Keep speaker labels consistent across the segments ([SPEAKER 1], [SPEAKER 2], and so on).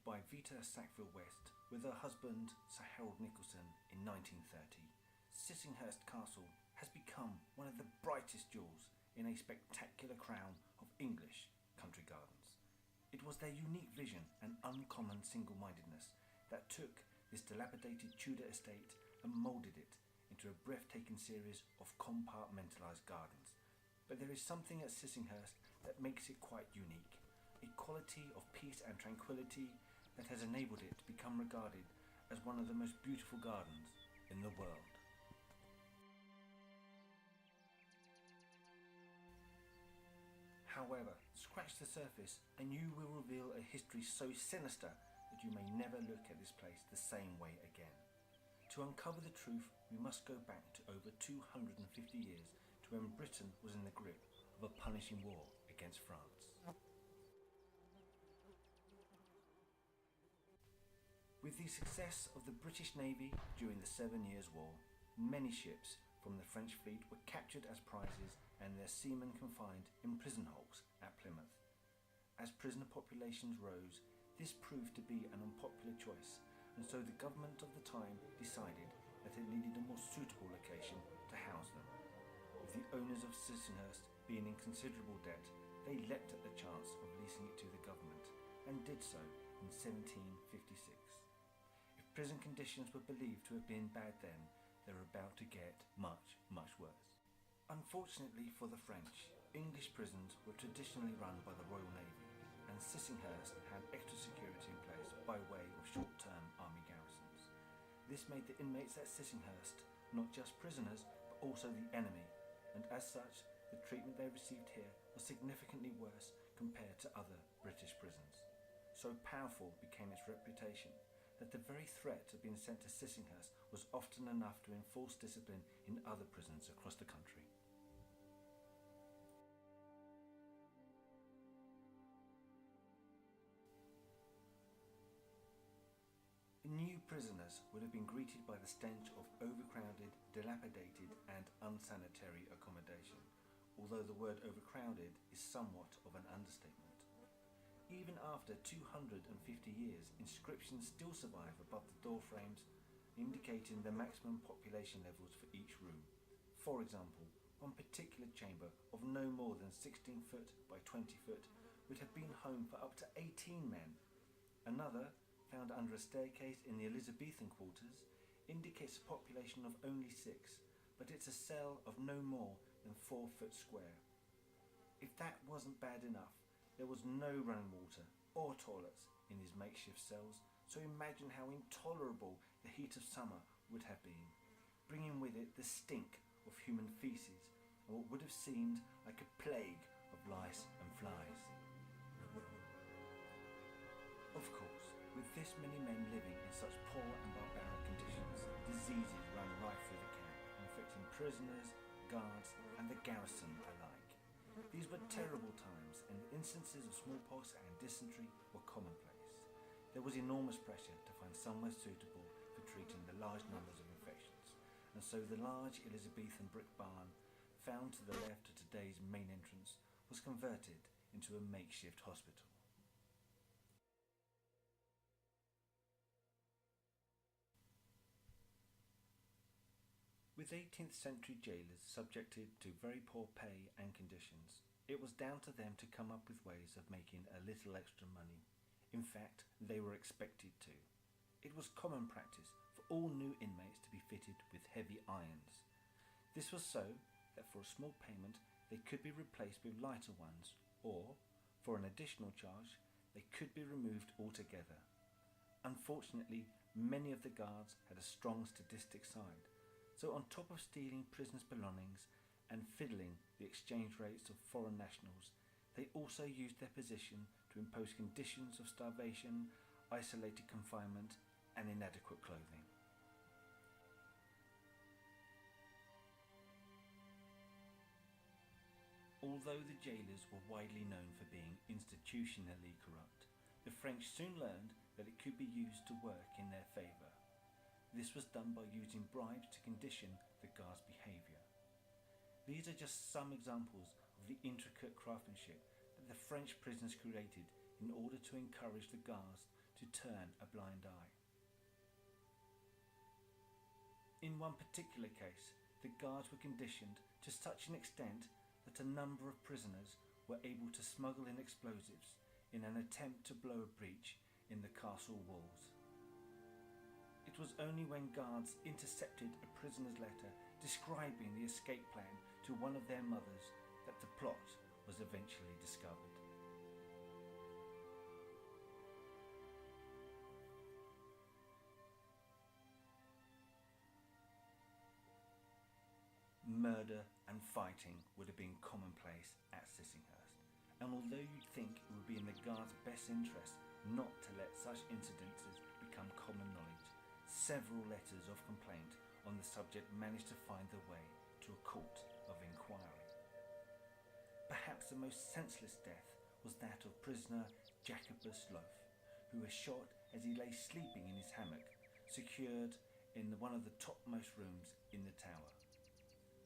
[SPEAKER 1] by Vita Sackville-West with her husband Sir Harold Nicholson in 1930, Sissinghurst Castle has become one of the brightest jewels in a spectacular crown of English country gardens. It was their unique vision and uncommon single-mindedness that took this dilapidated Tudor estate and moulded it into a breathtaking series of compartmentalised gardens. But there is something at Sissinghurst that makes it quite unique, a quality of peace and tranquility that has enabled it to become regarded as one of the most beautiful gardens in the world. However, scratch the surface and you will reveal a history so sinister that you may never look at this place the same way again. To uncover the truth, we must go back to over 250 years to when Britain was in the grip of a punishing war against France. With the success of the British Navy during the 7 Years' War, many ships from the French fleet were captured as prizes and their seamen confined in prison hulks at Plymouth. As prisoner populations rose, this proved to be an unpopular choice, and so the government of the time decided that it needed a more suitable location to house them. With the owners of Sissinghurst being in considerable debt, they leapt at the chance of leasing it to the government, and did so in 1756. If prison conditions were believed to have been bad then, they were about to get much, much worse. Unfortunately for the French, English prisons were traditionally run by the Royal Navy, and Sissinghurst had extra security in place by way of short-term army garrisons. This made the inmates at Sissinghurst not just prisoners, but also the enemy, and as such, the treatment they received here was significantly worse compared to other British prisons. So powerful became its reputation that the very threat of being sent to Sissinghurst was often enough to enforce discipline in other prisons across the country. New prisoners would have been greeted by the stench of overcrowded, dilapidated and unsanitary accommodation, although the word overcrowded is somewhat of an understatement. Even after 250 years, inscriptions still survive above the door frames, indicating the maximum population levels for each room. For example, one particular chamber of no more than 16 foot by 20 foot would have been home for up to 18 men. Another, found under a staircase in the Elizabethan quarters, indicates a population of only 6, but it's a cell of no more than 4 foot square. If that wasn't bad enough, there was no running water or toilets in these makeshift cells, so imagine how intolerable the heat of summer would have been, bringing with it the stink of human feces and what would have seemed like a plague of lice and flies. Of course, with this many men living in such poor and barbaric conditions, diseases ran rife through the camp, infecting prisoners, guards and the garrison alike. These were terrible times, and instances of smallpox and dysentery were commonplace. There was enormous pressure to find somewhere suitable for treating the large numbers of infections, and so the large Elizabethan brick barn, found to the left of today's main entrance, was converted into a makeshift hospital. With 18th century jailers subjected to very poor pay and conditions, it was down to them to come up with ways of making a little extra money. In fact, they were expected to. It was common practice for all new inmates to be fitted with heavy irons. This was so that for a small payment they could be replaced with lighter ones, or, for an additional charge, they could be removed altogether. Unfortunately, many of the guards had a strong sadistic side, so on top of stealing prisoners' belongings and fiddling the exchange rates of foreign nationals, they also used their position to impose conditions of starvation, isolated confinement and inadequate clothing. Although the jailers were widely known for being institutionally corrupt, the French soon learned that it could be used to work in their favour. This was done by using bribes to condition the guards' behaviour. These are just some examples of the intricate craftsmanship that the French prisoners created in order to encourage the guards to turn a blind eye. In one particular case, the guards were conditioned to such an extent that a number of prisoners were able to smuggle in explosives in an attempt to blow a breach in the castle walls. It was only when guards intercepted a prisoner's letter describing the escape plan to one of their mothers that the plot was eventually discovered. Murder and fighting would have been commonplace at Sissinghurst, and although you'd think it would be in the guards' best interest not to let such incidences become common knowledge, several letters of complaint on the subject managed to find their way to a court of inquiry. Perhaps the most senseless death was that of prisoner Jacobus Loaf, who was shot as he lay sleeping in his hammock, secured in one of the topmost rooms in the tower.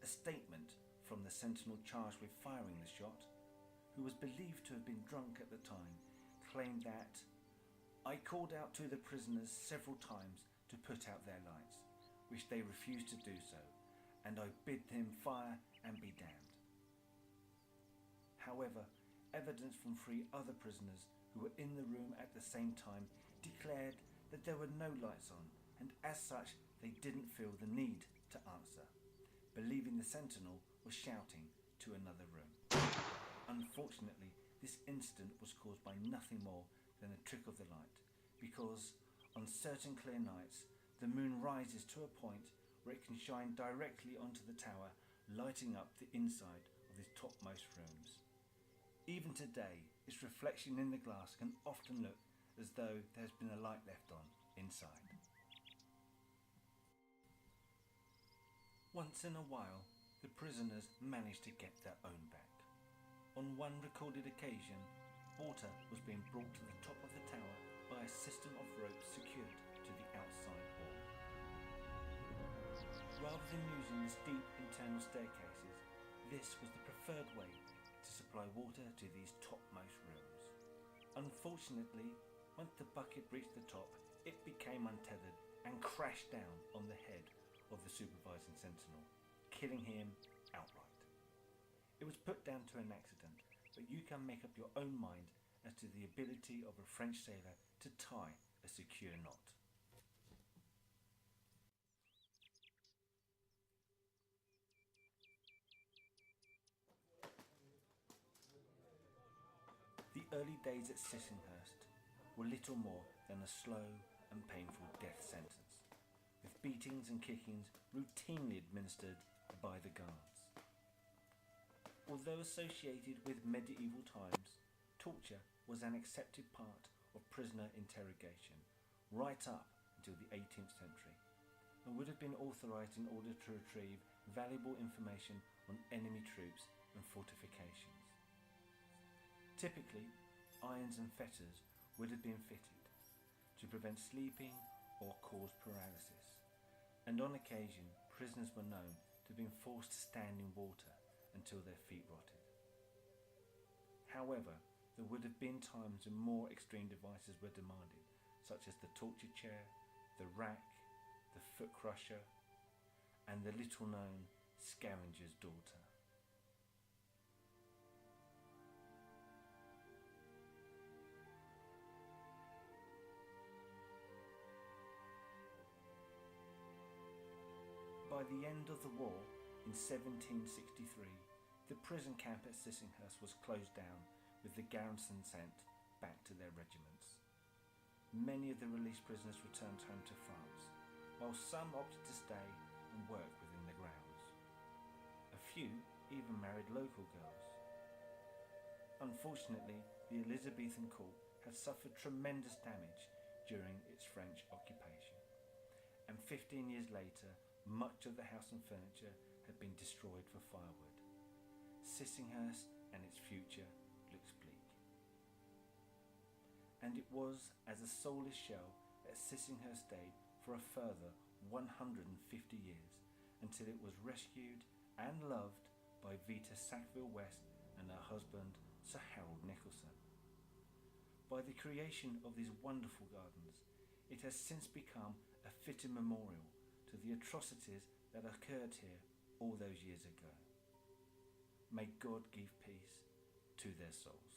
[SPEAKER 1] A statement from the sentinel charged with firing the shot, who was believed to have been drunk at the time, claimed that "I called out to the prisoners several times to put out their lights, which they refused to do so, and I bid them fire and be damned." However, evidence from 3 other prisoners who were in the room at the same time declared that there were no lights on, and as such they didn't feel the need to answer, believing the sentinel was shouting to another room. Unfortunately, this incident was caused by nothing more than a trick of the light, because on certain clear nights the moon rises to a point where it can shine directly onto the tower, lighting up the inside of these topmost rooms. Even today, its reflection in the glass can often look as though there's been a light left on inside. Once in a while, the prisoners managed to get their own back. On one recorded occasion, water was being brought to the top of the tower by a system of ropes secured to the outside wall. Rather than using the steep internal staircases, this was the preferred way to supply water to these topmost rooms. Unfortunately, once the bucket reached the top, it became untethered and crashed down on the head of the supervising sentinel, killing him outright. It was put down to an accident, but you can make up your own mind as to the ability of a French sailor to tie a secure knot. The early days at Sissinghurst were little more than a slow and painful death sentence, with beatings and kickings routinely administered by the guards. Although associated with medieval times, torture was an accepted part of prisoner interrogation right up until the 18th century, and would have been authorised in order to retrieve valuable information on enemy troops and fortifications. Typically, irons and fetters would have been fitted to prevent sleeping or cause paralysis, and on occasion prisoners were known to have been forced to stand in water until their feet rotted. However, there would have been times when more extreme devices were demanded, such as the torture chair, the rack, the foot crusher, and the little-known scavenger's daughter. By the end of the war, in 1763, the prison camp at Sissinghurst was closed down, with the garrison sent back to their regiments. Many of the released prisoners returned home to France, while some opted to stay and work within the grounds. A few even married local girls. Unfortunately, the Elizabethan court had suffered tremendous damage during its French occupation, and 15 years later, much of the house and furniture had been destroyed for firewood. Sissinghurst and its future looks bleak. And it was as a soulless shell that Sissinghurst stayed for a further 150 years, until it was rescued and loved by Vita Sackville-West and her husband Sir Harold Nicholson. By By the creation of these wonderful gardens, it has since become a fitting memorial to the atrocities that occurred here all those years ago. May God give peace to their souls.